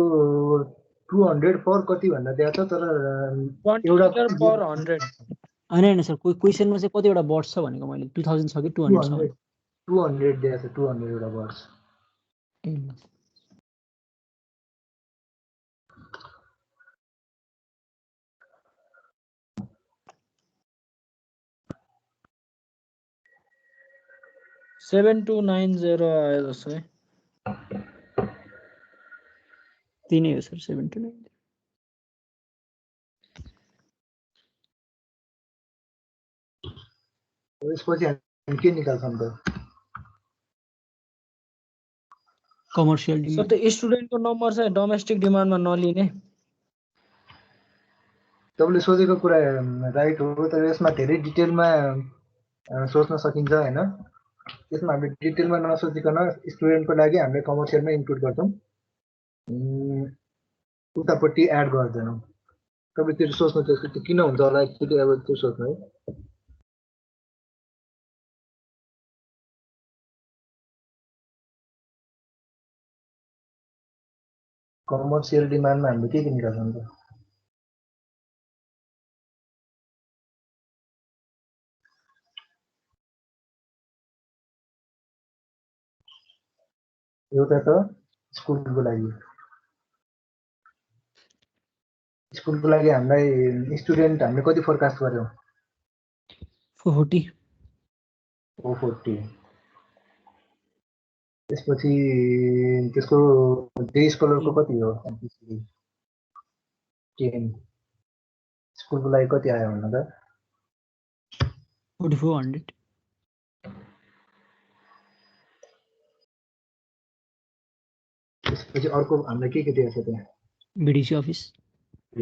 200 पर कति भन्दा दिएको छ तर 20 एउटा लिटर पर 100 होइन सर क्वेसनमा चाहिँ कतिवटा बर्ड्स छ भनेको मैले 2000 छ कि 200 छ 200 दिएको छ 200 एउटा बर्ड्स ए 7290 आयो जस्तो है तिनै हो सर 79 यसपछि हामी के निकाल्छौँ त कमर्सियल सर त्यो स्टुडेन्टको नम्बर चाहिँ डोमेस्टिक डिमान्डमा नलिने तपाईँले सोचेको कुरा राइट हो तर यसमा धेरै डिटेलमा सोच्न सकिन्छ हैन त्यसमा हामीले डिटेलमा नसोचिकन स्टुडेन्टको लागि हामीले कमर्सियलमै इन्क्लुड गर्छौँ उतापट्टि एड गर्दैनौँ तपाईँ त्यो सोच्नु त्यो किन हुन्छ होला एक्चुअली अब त्यो सोच्नु है कमर्सियल डिमान्डमा हामीले के निकाल्छौँ त एउटा त स्कुलको लागि हामीलाई स्टुडेन्ट हामीले कति फोरकास्ट गर्यौँ 440 440 त्यसपछि त्यसको डे स्कलरको कति हो 10 स्कुलको लागि कति आयो भन्नु त 4400 त्यसपछि अर्को हामीलाई के दिएको छ त्यहाँ BDC office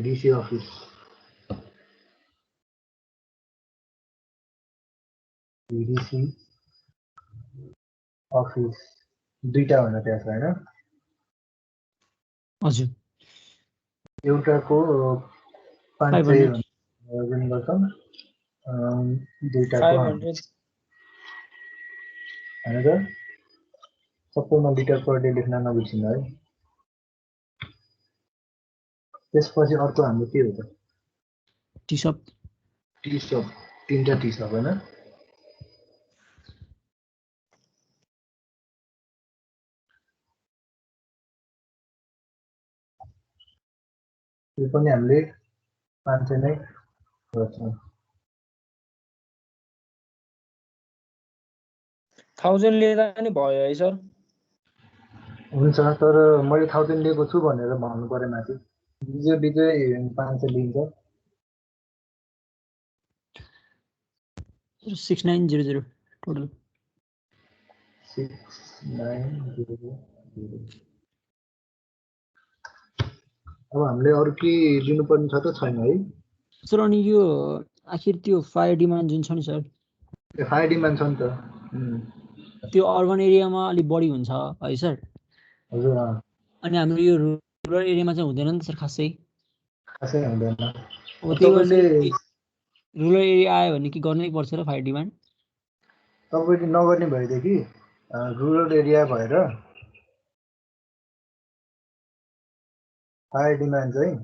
DC office DC office दुईटा हुन त्यहाँ छ हैन हजुर एउटाको 500 जुन गर्छौँ दुईटाको 500 हैन त सबैमा लिटर पर डे लेख्न नबिर्सिनु है त्यसपछि अर्को हाम्रो के हो त टी सप तीनटा टी सप हैन यो पनि हामीले 500 नै गर्छौँ 1000 लिँदा नि भयो है सर हुन्छ तर मैले 1000 लिएको छु भनेर भन्नु पर्यो माथि बिजै 500 लिन्छ 6900 टोटल 6900। अब हामीले अरू के लिनुपर्ने छ त छैन है? सर अनि यो आखिर त्यो फायर डिमान्ड जुन छ नि सर, त्यो हाई डिमान्ड छ नि त। त्यो अर्बन एरियामा अलिक बढी हुन्छ है सर? हजुर अनि हाम्रो यो रुरल एरियामा चाहिँ हुँदैन नि त सर खासै? खासै हुँदैन। अब त्यही भएर चाहिँ रुरल एरिया आयो भने के गर्नै पर्छ र फायर डिमान्ड? तपाईँले नगर्ने भएदेखि रुरल एरिया भएर फायर डिमान्ड चाहिँ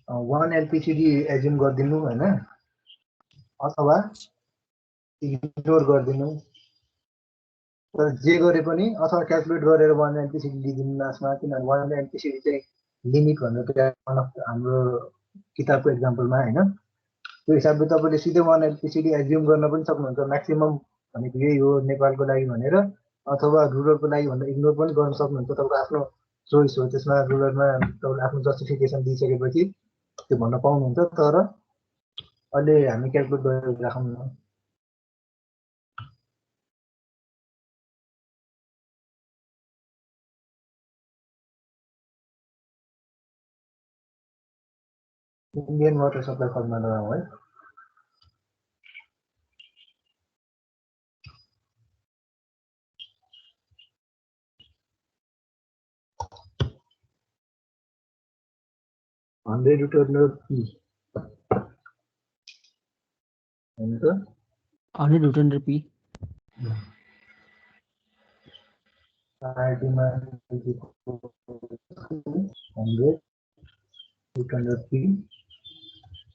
1 एलपिसिडी एज्युम गरिदिनु होइन, अथवा इग्नोर गरिदिनु। तर जे गरे पनि अथवा क्यालकुलेट गरेर 1 एलपिसिडी लिइदिनु लास्टमा, किनभने 1 एलपिसिडी चाहिँ लिमिट भनेर हाम्रो किताबको एक्जाम्पलमा होइन, त्यो हिसाबले तपाईँले सिधै 1 एलपिसिडी एज्युम गर्न पनि सक्नुहुन्छ। म्याक्सिमम भनेको यही हो नेपालको लागि भनेर, अथवा रुरलको लागि भनेर इग्नोर पनि गर्न सक्नुहुन्छ। तपाईँको आफ्नो चोइस हो। त्यसमा रुरलमा तपाईँले आफ्नो जस्टिफिकेसन दिइसकेपछि त्यो भन्न पाउनुहुन्छ। तर अहिले हामी क्यालकुलेट गरेर राखौँ न। इन्डियन वाटर सप्लाई फर्मुला लगाउँ है। हन्ड्रेड रुटर पी हुन्छ 100 रुटर पी। फायर डिमान्ड 100 रुटर पी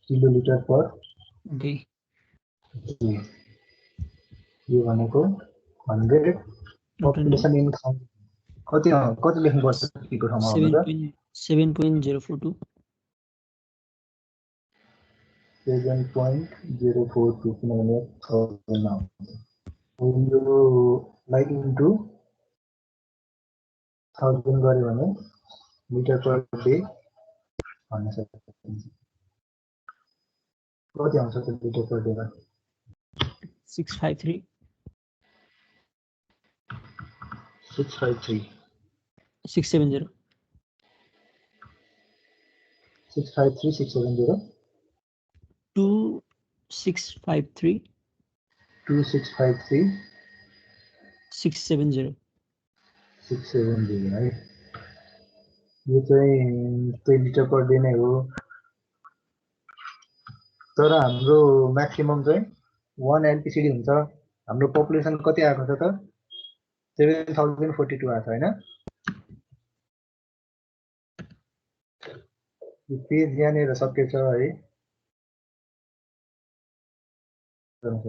किलोलिटर पर डे। यो भनेको 100 पपुलेसन इन कति लेख्नुपर्छ पीको ठाउँमा भन्नु त? 7.042 7.042 किनभने 1000 आउँछ। यो लाइक इन्टु 1000 गऱ्यो भने मिटर पर डे भन्न सकिन्छ। कति आउँछ त लिटर पर डेमा? 653 653 670 653 670 2653 2653 670 670 है। यो चाहिँ लिटर पर डे नै हो। तर हाम्रो म्याक्सिमम चाहिँ 1 एलपिसिडी हुन्छ। हाम्रो पपुलेसन कति आएको छ त? 7042 आएको छ होइन? यो पेज यहाँनिर सकिएछ है। गरौँ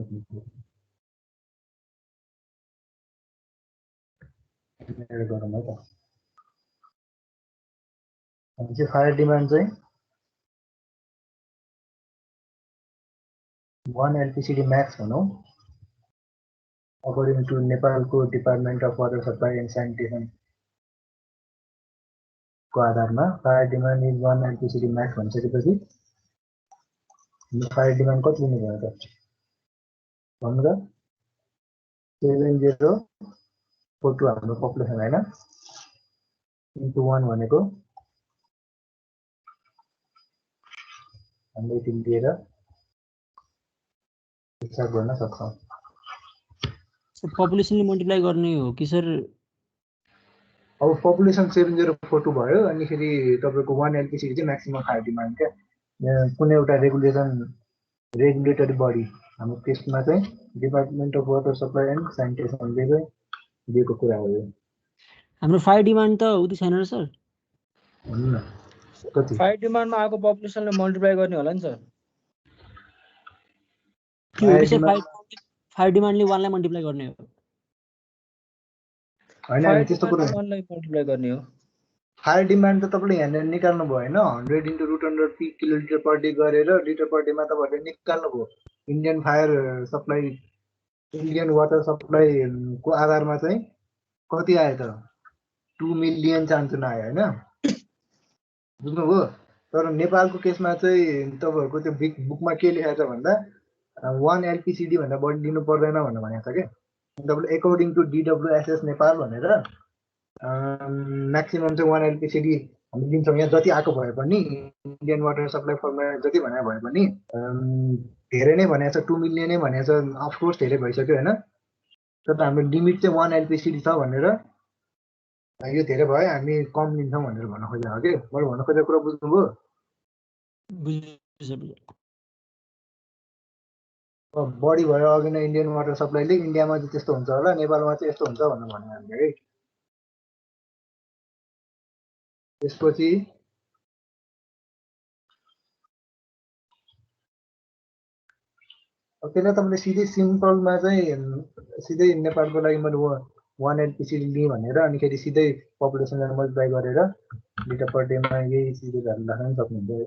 है त। अनि चाहिँ फायर डिमान्ड चाहिँ 1 एलपिसिडी म्याक्स भनौँ, अकर्डिङ टु नेपालको department of water supply and sanitation को आधारमा fire demand is 1 LPCD max भनिसकेपछि फायर डिमान्ड कति लिनु भयो त भन्नु त? 7042 हाम्रो पपुलेसन होइन, इन्टु 1 भनेको 100 लिएर हिसाब गर्न सक्छौँ। पपुलेसनले मल्टिप्लाई गर्ने हो कि सर? अब पपुलेसन 7042 भयो, अनि फेरि तपाईँको 1 एलपिसिडी चाहिँ म्याक्सिमम फायर डिमान्ड क्या। कुनै एउटा रेगुलेटरी बडी हाम्रो त्यसमा चाहिँ department of water supply and स्यानिटेसनले चाहिँ दिएको कुरा हो यो। हाम्रो फायर डिमान्ड त उति छैन र सर? भन्नु न कति? फायर डिमान्डमा आएको पपुलेसनले मल्टिप्लाई गर्ने होला नि सर। त्यो हो कि सर? फायर डिमान्डले 1 लाई मल्टिप्लाई गर्ने हो होइन होइन, त्यस्तो कुरा 1 लाई मल्टिप्लाई गर्ने हो। फायर डिमान्ड त तपाईँले यहाँनिर निकाल्नु भयो होइन। 100 into root under P kilolitre per day गरेर लिटर पर डेमा तपाईँहरूले निकाल्नु भयो। इन्डियन वाटर सप्लाईको आधारमा चाहिँ कति आयो त? 2 मिलियन चान्चुन आयो होइन, बुझ्नुभयो? तर नेपालको केसमा चाहिँ तपाईँहरूको त्यो बुकमा के लेखाएको छ भन्दा 1 LPCD भन्दा बढी लिनु पर्दैन भनेर भनेको छ के तपाईँले अकर्डिङ टु DWSS नेपाल भनेर म्याक्सिमम चाहिँ 1 LPCD हामी लिन्छौँ। यहाँ जति आएको भए पनि इन्डियन वाटर सप्लाई फर्मुला जति भने भए पनि धेरै नै भनेको छ 2 मिलियन नै भनेको छ। अफकोर्स धेरै भइसक्यो होइन, तर हाम्रो लिमिट चाहिँ 1 LPCD छ भनेर यो धेरै भयो हामी कम लिन्छौँ भनेर भन्न खोजेको हो कि मैले भन्न खोजेको कुरा बुझ्नुभयो? बढी भयो अघि नै इन्डियन वाटर सप्लाईले इन्डियामा चाहिँ त्यस्तो हुन्छ होला, नेपालमा चाहिँ यस्तो हुन्छ भनेर भन्यो हामीले है। त्यसपछि त्यसलाई तपाईँले सिधै सिम्पलमा चाहिँ सिधै नेपालको लागि मैले 1 LPCD लिएँ भनेर अनिखेरि सिधै पपुलेसनलाई मल्टिप्लाई गरेर लिटर पर डेमा यही सिधैहरू राख्न पनि सक्नुहुन्छ है।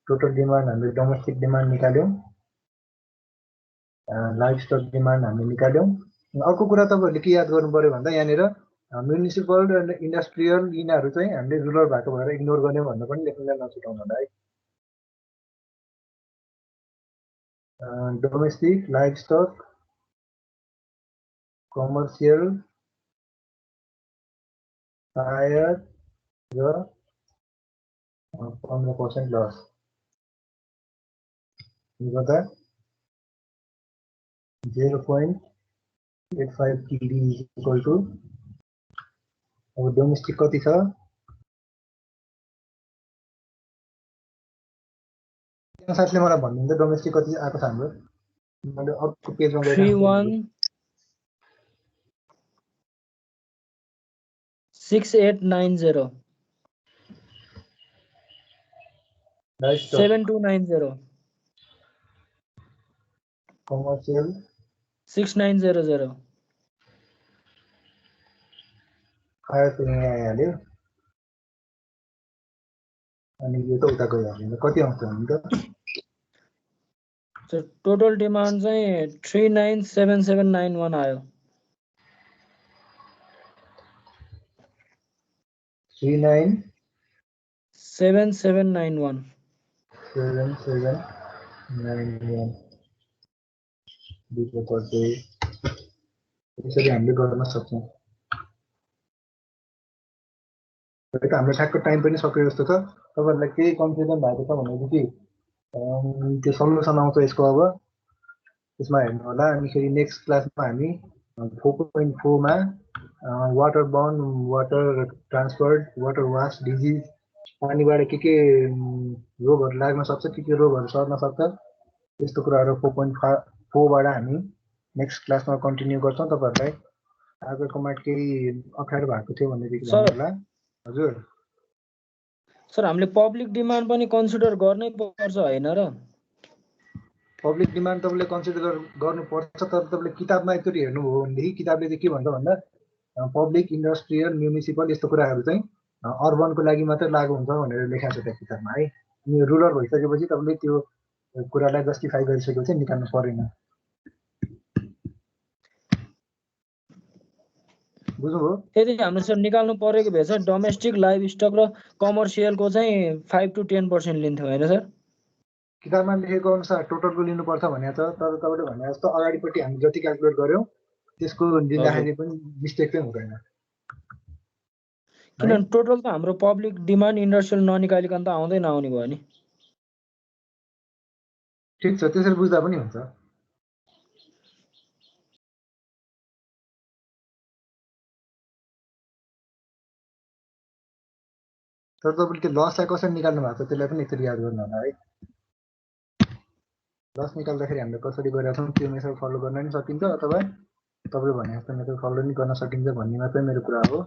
टोटल डिमान्ड हामीले डोमेस्टिक डिमान्ड निकाल्यौँ, लाइफ स्टक डिमान्ड हामीले निकाल्यौँ। अर्को कुरा तपाईँहरूले के याद गर्नु पर्यो भन्दा यहाँनिर म्युनिसिपल र इन्डस्ट्रियल यिनीहरू चाहिँ हामीले रुरल भएको भएर इग्नोर गर्ने भन्नु पनि लेख्नुलाई नछुटाउनु होला है। Domestic, livestock, commercial, tyre र 15% लस गर्दा 0.85 TD इक्वल टु अब डोमेस्टिक कति छ साथीले मलाई भन्नुहुन्छ डोमेस्टिक कति आएको छ हाम्रो। मैले अर्को पेजमा गएर 316890 7290 कमर्सियल 6900 आयो पनि आइहाल्यो अनि यो त उता गइहाल्यो कति आउँछ भने त टोटल डिमान्ड चाहिँ 397791 आयो। 397791 यसरी हामीले गर्न सक्छौँ। हाम्रो ठ्याक्क टाइम पनि सक्यो जस्तो छ। तपाईँहरूलाई केही कन्फ्युजन भएको छ भनेदेखि त्यो सल्युसन आउँछ यसको अब त्यसमा हेर्नु होला। अनि फेरि नेक्स्ट क्लासमा हामी 4.4 मा water borne, water transferred, water washed disease, पानीबाट के रोगहरू लाग्न सक्छ, के रोगहरू सर्न सक्छ, त्यस्तो कुराहरू 4.4 बाट हामी नेक्स्ट क्लासमा कन्टिन्यू गर्छौँ। तपाईँहरूलाई आजकोमा केही अप्ठ्यारो भएको थियो भनेदेखि भन्नु होला। हजुर सर हामीले पब्लिक डिमान्ड पनि कन्सिडर गर्नै पर्छ हैन र? पब्लिक डिमान्ड तपाईँले कन्सिडर गर्नुपर्छ, तर तपाईँले किताबमा एकचोटि हेर्नुभयो भनेदेखि किताबले चाहिँ के भन्छ भन्दा पब्लिक, इन्डस्ट्रियल, म्युनिसिपल यस्तो कुराहरू चाहिँ अर्बनको लागि मात्रै लागु हुन्छ भनेर लेखाएको छ त्यो किताबमा है। अनि रुरल भइसकेपछि तपाईँले त्यो कुरालाई जस्टिफाई गरिसकेपछि निकाल्नु परेन। बुझ्नुभयो? यदि हामीले सर निकाल्नु परेको भए चाहिँ डोमेस्टिक, लाइभ स्टक र कमर्सियलको चाहिँ 5 to 10% लिन्थ्यो हैन सर? किताबमा लेखेको अनुसार टोटलको लिनुपर्छ भनेको छ, तर तपाईँले भने जस्तो अगाडिपट्टि हामी जति क्यालकुलेट गर्यौँ त्यसको लिँदाखेरि पनि मिस्टेक चाहिँ हुँदैन। किनभने टोटल त हाम्रो पब्लिक डिमान्ड इन्डस्ट्रियल ननिकालिकन त आउँदै नआउने भयो नि। ठिक छ, त्यसरी बुझ्दा पनि हुन्छ। तर तपाईँले त्यो लसलाई कसरी निकाल्नु भएको छ त्यसलाई पनि एकचोटि याद गर्नु होला है। लस निकाल्दाखेरि हामीले कसरी गरेका छौँ त्यो मेथड फलो गर्न पनि सकिन्छ अथवा तपाईँले भने जस्तो मेथड फलो पनि गर्न सकिन्छ भन्ने मात्रै मेरो कुरा हो।